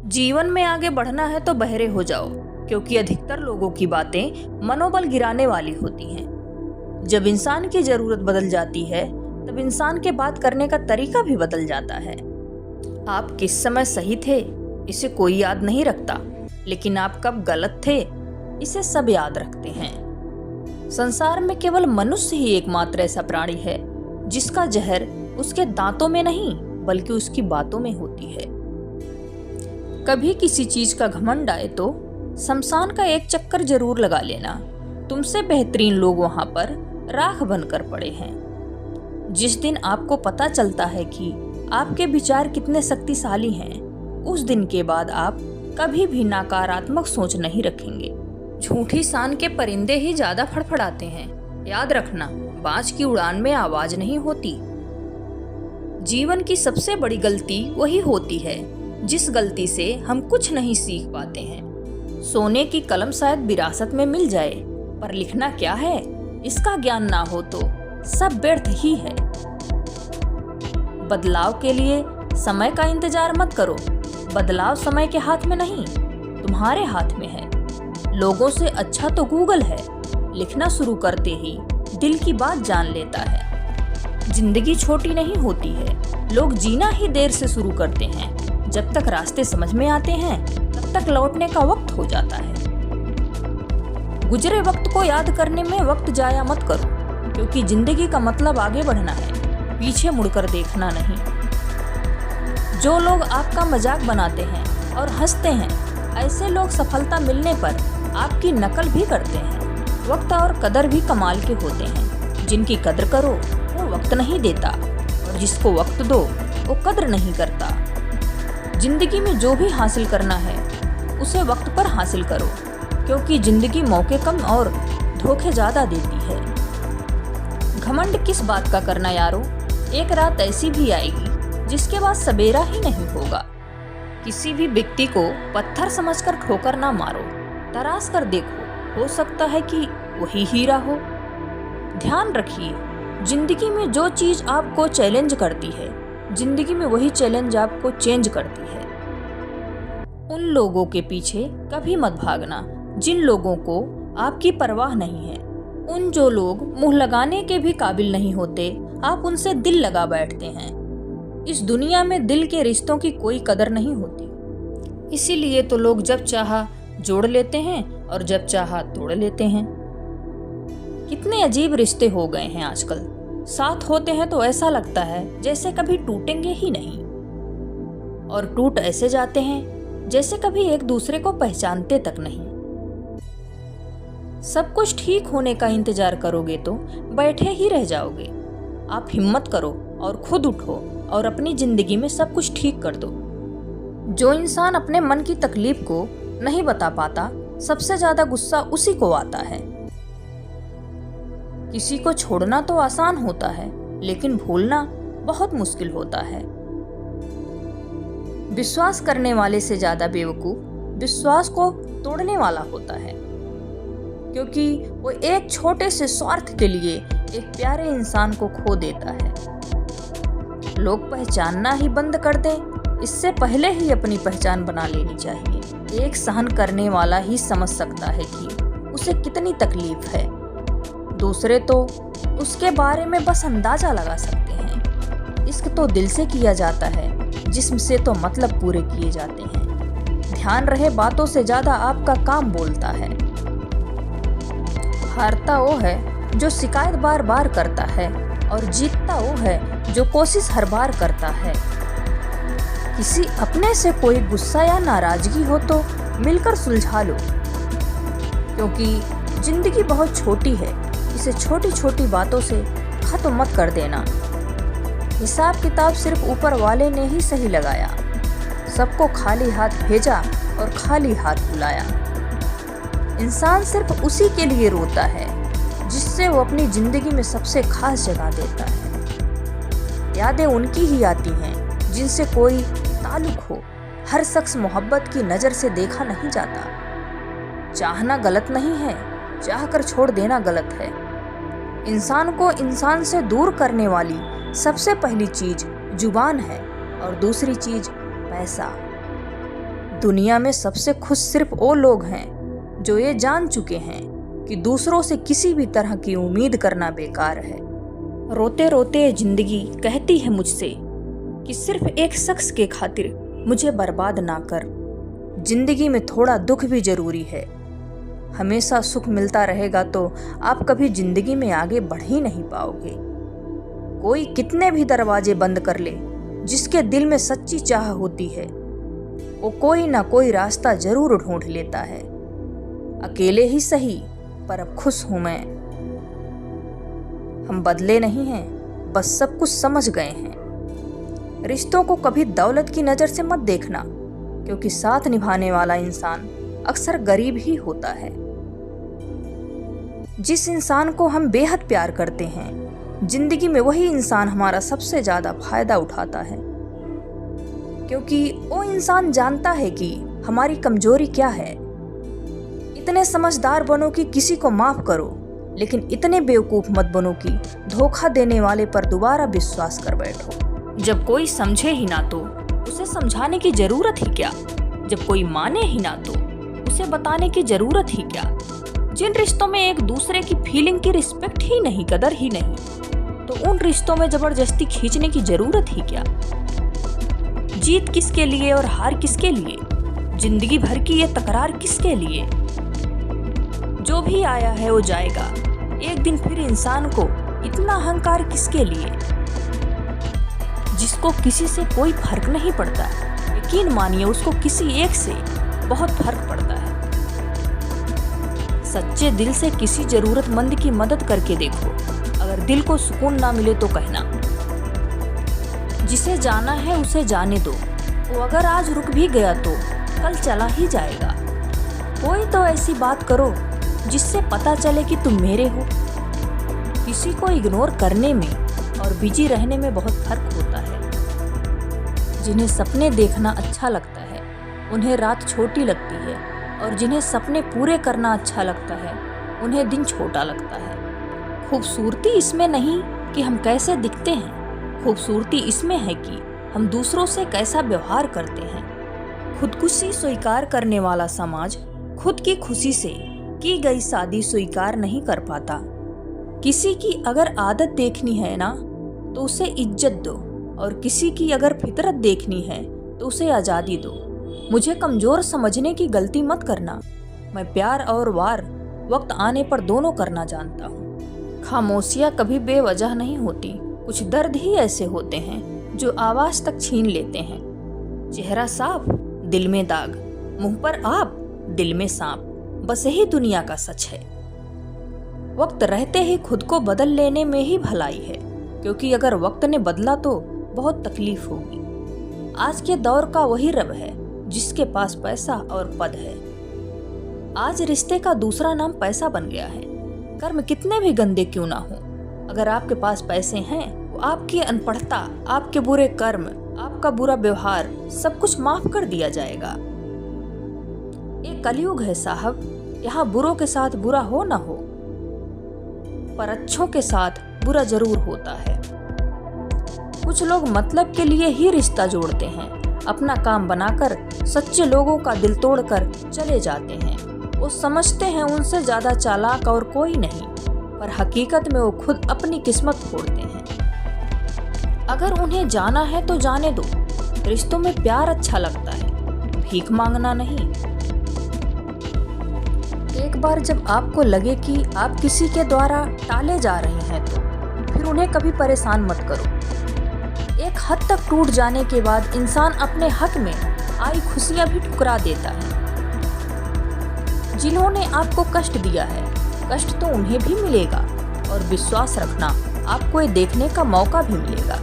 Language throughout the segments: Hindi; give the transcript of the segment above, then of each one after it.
जीवन में आगे बढ़ना है तो बहरे हो जाओ, क्योंकि अधिकतर लोगों की बातें मनोबल गिराने वाली होती हैं। जब इंसान की जरूरत बदल जाती है तब इंसान के बात करने का तरीका भी बदल जाता है। आप किस समय सही थे इसे कोई याद नहीं रखता, लेकिन आप कब गलत थे इसे सब याद रखते हैं। संसार में केवल मनुष्य ही एकमात्र ऐसा प्राणी है जिसका जहर उसके दांतों में नहीं बल्कि उसकी बातों में होती है। कभी किसी चीज का घमंड आए तो शमशान का एक चक्कर जरूर लगा लेना। तुमसे बेहतरीन लोग वहां पर राख बनकर पड़े हैं। जिस दिन आपको पता चलता है कि आपके विचार कितने शक्तिशाली हैं, उस दिन के बाद आप कभी भी नकारात्मक सोच नहीं रखेंगे। झूठी शान के परिंदे ही ज्यादा फड़फड़ाते हैं। याद रखना, बाज की उड़ान में आवाज नहीं होती। जीवन की सबसे बड़ी गलती वही होती है जिस गलती से हम कुछ नहीं सीख पाते हैं। सोने की कलम शायद विरासत में मिल जाए, पर लिखना क्या है इसका ज्ञान ना हो तो सब व्यर्थ ही है। बदलाव के लिए समय का इंतजार मत करो। बदलाव समय के हाथ में नहीं, तुम्हारे हाथ में है। लोगों से अच्छा तो गूगल है, लिखना शुरू करते ही दिल की बात जान लेता है। जिंदगी छोटी नहीं होती है, लोग जीना ही देर से शुरू करते हैं। जब तक रास्ते समझ में आते हैं तब तक लौटने का वक्त हो जाता है। गुजरे वक्त को याद करने में वक्त जाया मत करो, क्योंकि जिंदगी का मतलब आगे बढ़ना है, पीछे मुड़कर देखना नहीं। जो लोग आपका मजाक बनाते हैं और हंसते हैं, ऐसे लोग सफलता मिलने पर आपकी नकल भी करते हैं। वक्त और कदर भी कमाल के होते हैं। जिनकी कदर करो वो वक्त नहीं देता, और जिसको वक्त दो वो कदर नहीं करता। जिंदगी में जो भी हासिल करना है उसे वक्त पर हासिल करो, क्योंकि जिंदगी मौके कम और धोखे ज्यादा देती है। घमंड किस बात का करना यारो, एक रात ऐसी भी आएगी जिसके बाद सवेरा ही नहीं होगा। किसी भी व्यक्ति को पत्थर समझकर ठोकर ना मारो, तराश कर देखो, हो सकता है कि वही हीरा हो। ध्यान रखिए, जिंदगी में जो चीज आपको चैलेंज करती है, जिंदगी में वही चैलेंज आपको चेंज करती है। उन लोगों के पीछे कभी मत भागना जिन लोगों को आपकी परवाह नहीं है। उन जो लोग मुंह लगाने के भी काबिल नहीं होते, आप उनसे दिल लगा बैठते हैं। इस दुनिया में दिल के रिश्तों की कोई कदर नहीं होती, इसीलिए तो लोग जब चाहा जोड़ लेते हैं और जब चाहा तोड़ लेते हैं। कितने अजीब रिश्ते हो गए हैं आजकल। साथ होते हैं तो ऐसा लगता है जैसे कभी टूटेंगे ही नहीं, और टूट ऐसे जाते हैं जैसे कभी एक दूसरे को पहचानते तक नहीं। सब कुछ ठीक होने का इंतजार करोगे तो बैठे ही रह जाओगे। आप हिम्मत करो और खुद उठो और अपनी जिंदगी में सब कुछ ठीक कर दो। जो इंसान अपने मन की तकलीफ को नहीं बता पाता, सबसे ज्यादा गुस्सा उसी को आता है। किसी को छोड़ना तो आसान होता है, लेकिन भूलना बहुत मुश्किल होता है। विश्वास करने वाले से ज्यादा बेवकूफ विश्वास को तोड़ने वाला होता है, क्योंकि वो एक छोटे से स्वार्थ के लिए एक प्यारे इंसान को खो देता है। लोग पहचानना ही बंद कर दें, इससे पहले ही अपनी पहचान बना लेनी चाहिए। एक सहन करने वाला ही समझ सकता है कि उसे कितनी तकलीफ है। दूसरे तो उसके बारे में बस अंदाजा लगा सकते हैं। इश्क तो दिल से किया जाता है, जिस्म से तो मतलब पूरे किए जाते हैं। ध्यान रहे, बातों से ज्यादा आपका काम बोलता है। हारता वो है जो शिकायत बार बार करता है, और जीतता वो है जो कोशिश हर बार करता है। किसी अपने से कोई गुस्सा या नाराजगी हो तो मिलकर सुलझा लो, क्योंकि जिंदगी बहुत छोटी है। इसे छोटी छोटी बातों से खत्म मत कर देना। हिसाब किताब सिर्फ ऊपर वाले ने ही सही लगाया। सबको खाली हाथ भेजा और खाली हाथ बुलाया। इंसान सिर्फ उसी के लिए रोता है जिससे वो अपनी जिंदगी में सबसे खास जगह देता है। यादें उनकी ही आती हैं जिनसे कोई ताल्लुक हो। हर शख्स मोहब्बत की नज़र से देखा नहीं जाता। चाहना गलत नहीं है, चाहकर छोड़ देना गलत है। इंसान को इंसान से दूर करने वाली सबसे पहली चीज जुबान है, और दूसरी चीज पैसा। दुनिया में सबसे खुश सिर्फ वो लोग हैं जो ये जान चुके हैं कि दूसरों से किसी भी तरह की उम्मीद करना बेकार है। रोते रोते जिंदगी कहती है मुझसे कि सिर्फ एक शख्स के खातिर मुझे बर्बाद ना कर। जिंदगी में थोड़ा दुख भी जरूरी है। हमेशा सुख मिलता रहेगा तो आप कभी जिंदगी में आगे बढ़ ही नहीं पाओगे। कोई कितने भी दरवाजे बंद कर ले, जिसके दिल में सच्ची चाह होती है वो कोई ना कोई रास्ता जरूर ढूंढ लेता है। अकेले ही सही पर अब खुश हूं मैं। हम बदले नहीं हैं, बस सब कुछ समझ गए हैं। रिश्तों को कभी दौलत की नजर से मत देखना, क्योंकि साथ निभाने वाला इंसान अक्सर गरीब ही होता है। जिस इंसान को हम बेहद प्यार करते हैं, जिंदगी में वही इंसान हमारा सबसे ज्यादा फायदा उठाता है, क्योंकि वो इंसान जानता है कि हमारी कमजोरी क्या है। इतने समझदार बनो कि किसी को माफ करो, लेकिन इतने बेवकूफ मत बनो कि धोखा देने वाले पर दोबारा विश्वास कर बैठो। जब कोई समझे ही ना तो उसे समझाने की जरूरत ही क्या। जब कोई माने ही ना तो उसे बताने की जरूरत ही क्या। जिन रिश्तों में एक दूसरे की फीलिंग की रिस्पेक्ट ही नहीं, कदर ही नहीं, तो उन रिश्तों में जबरदस्ती खींचने की जरूरत ही क्या। जीत किसके लिए और हार किसके लिए, जिंदगी भर की ये तकरार किसके लिए। जो भी आया है वो जाएगा एक दिन, फिर इंसान को इतना अहंकार किसके लिए। जिसको किसी से कोई फर्क नहीं पड़ता, यकीन मानिए उसको किसी एक से बहुत फर्क पड़ता है। सच्चे दिल से किसी जरूरतमंद की मदद करके देखो, अगर दिल को सुकून ना मिले तो कहना। जिसे जाना है उसे जाने दो, वो अगर आज रुक भी गया तो कल चला ही जाएगा। कोई तो ऐसी बात करो जिससे पता चले कि तुम मेरे हो। किसी को इग्नोर करने में और बिजी रहने में बहुत फर्क होता है। जिन्हें सपने देखना अच्छा लगता है उन्हें रात छोटी लगती है, और जिन्हें सपने पूरे करना अच्छा लगता है उन्हें दिन छोटा लगता है। खूबसूरती इसमें नहीं कि हम कैसे दिखते हैं, खूबसूरती इसमें है कि हम दूसरों से कैसा व्यवहार करते हैं। खुदकुशी स्वीकार करने वाला समाज खुद की खुशी से की गई शादी स्वीकार नहीं कर पाता। किसी की अगर आदत देखनी है ना तो उसे इज्जत दो, और किसी की अगर फितरत देखनी है तो उसे आज़ादी दो। मुझे कमज़ोर समझने की गलती मत करना। मैं प्यार और वार वक्त आने पर दोनों करना जानता हूँ। खामोशियाँ कभी बेवजह नहीं होती। कुछ दर्द ही ऐसे होते हैं जो आवाज़ तक छीन लेते हैं। चेहरा साफ, दिल में दाग, मुंह पर आप, दिल में सांप, बस यही दुनिया का सच है। वक्त रहते ही खुद को बदल लेने में ही भलाई है, क्योंकि अगर वक्त ने बदला तो बहुत तकलीफ होगी। आज के दौर का वही रब है जिसके पास पैसा और पद है। आज रिश्ते का दूसरा नाम पैसा बन गया है। कर्म कितने भी गंदे क्यों ना हो, अगर आपके पास पैसे हैं तो आपकी अनपढ़ता, आपके बुरे कर्म, आपका बुरा व्यवहार सब कुछ माफ कर दिया जाएगा। एक कलयुग है साहब, यहाँ बुरों के साथ बुरा हो ना हो, पर अच्छों के साथ बुरा जरूर होता है। कुछ लोग मतलब के लिए ही रिश्ता जोड़ते हैं, अपना काम बनाकर सच्चे लोगों का दिल तोड़कर चले जाते हैं। वो समझते हैं उनसे ज्यादा चालाक और कोई नहीं, पर हकीकत में वो खुद अपनी किस्मत फोड़ते हैं। अगर उन्हें जाना है तो जाने दो। रिश्तों में प्यार अच्छा लगता है, भीख मांगना नहीं। एक बार जब आपको लगे कि आप किसी के द्वारा टाले जा रहे हैं तो फिर उन्हें कभी परेशान मत करो। एक हद तक टूट जाने के बाद इंसान अपने हक में आई खुशियां भी ठुकरा देता है। जिन्होंने आपको कष्ट दिया है, कष्ट तो उन्हें भी मिलेगा, और विश्वास रखना आपको ये देखने का मौका भी मिलेगा।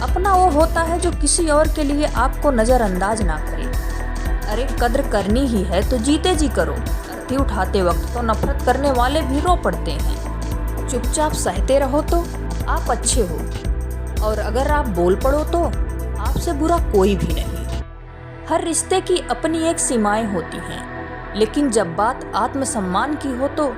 अपना वो होता है जो किसी और के लिए आपको नजरअंदाज ना करे। अरे कद्र करनी ही है तो जीते जी करो। अर्थी उठाते वक्त तो नफरत करने वाले भी रो पड़ते हैं। चुपचाप सहते रहो तो आप अच्छे हो, और अगर आप बोल पड़ो तो आपसे बुरा कोई भी नहीं। हर रिश्ते की अपनी एक सीमाएं होती हैं, लेकिन जब बात आत्मसम्मान की हो तो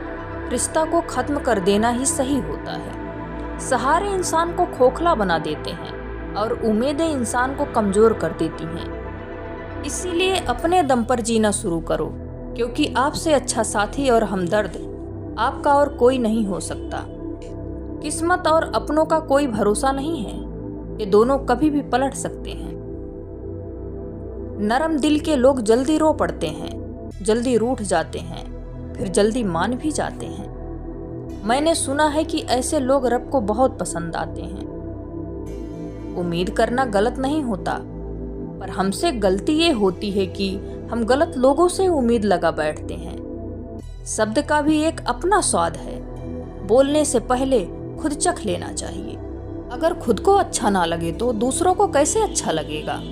रिश्ता को खत्म कर देना ही सही होता है। सहारे इंसान को खोखला बना देते हैं और उम्मीदें इंसान को कमजोर कर देती हैं। इसीलिए अपने दम पर जीना शुरू करो, क्योंकि आपसे अच्छा साथी और हमदर्द आपका और कोई नहीं हो सकता। किस्मत और अपनों का कोई भरोसा नहीं है, ये दोनों कभी भी पलट सकते हैं। नरम दिल के लोग जल्दी रो पड़ते हैं, जल्दी रूठ जाते हैं, फिर जल्दी मान भी जाते हैं। मैंने सुना है कि ऐसे लोग रब को बहुत पसंद आते हैं। उम्मीद करना गलत नहीं होता, पर हमसे गलती ये होती है कि हम गलत लोगों से उम्मीद लगा बैठते हैं। शब्द का भी एक अपना स्वाद है, बोलने से पहले खुद चख लेना चाहिए। अगर खुद को अच्छा ना लगे तो दूसरों को कैसे अच्छा लगेगा।